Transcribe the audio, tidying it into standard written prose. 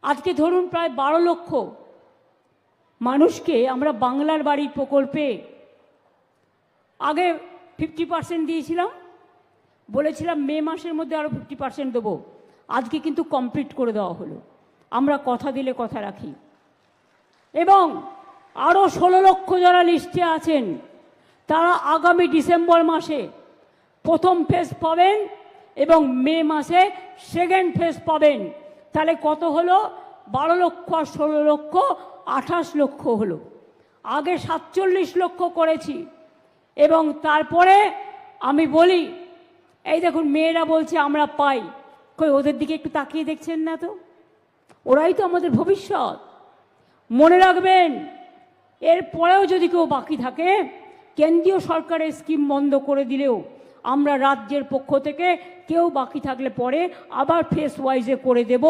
আজকে ধরুন প্রায় 12 লক্ষ মানুষকে আমরা বাংলার বাড়ি প্রকল্পে আগে 50% দিয়েছিলাম, বলেছিলাম মে মাসের মধ্যে আরও 50% দেবো। আজকে কিন্তু কমপ্লিট করে দেওয়া হলো। আমরা কথা দিলে কথা রাখি। এবং আরও 16 লক্ষ যারা লিস্টে আছেন তারা আগামী ডিসেম্বর মাসে প্রথম ফেজ পাবেন এবং মে মাসে সেকেন্ড ফেজ পাবেন। তাহলে কত হলো? 12 লক্ষ আর 16 লক্ষ 28 লক্ষ হলো। আগে 47 লক্ষ করেছি। এবং তারপরে আমি বলি, এই দেখুন মেয়েরা বলছে আমরা পাই, কই ওদের দিকে একটু তাকিয়ে দেখছেন না তো? ওরাই তো আমাদের ভবিষ্যৎ। মনে রাখবেন, এরপরেও যদি কেউ বাকি থাকে, কেন্দ্রীয় সরকারের স্কিম বন্ধ করে দিলেও আমরা রাজ্যের পক্ষ থেকে কেউ বাকি থাকলে পরে আবার ফেস ওয়াইজে করে দেব।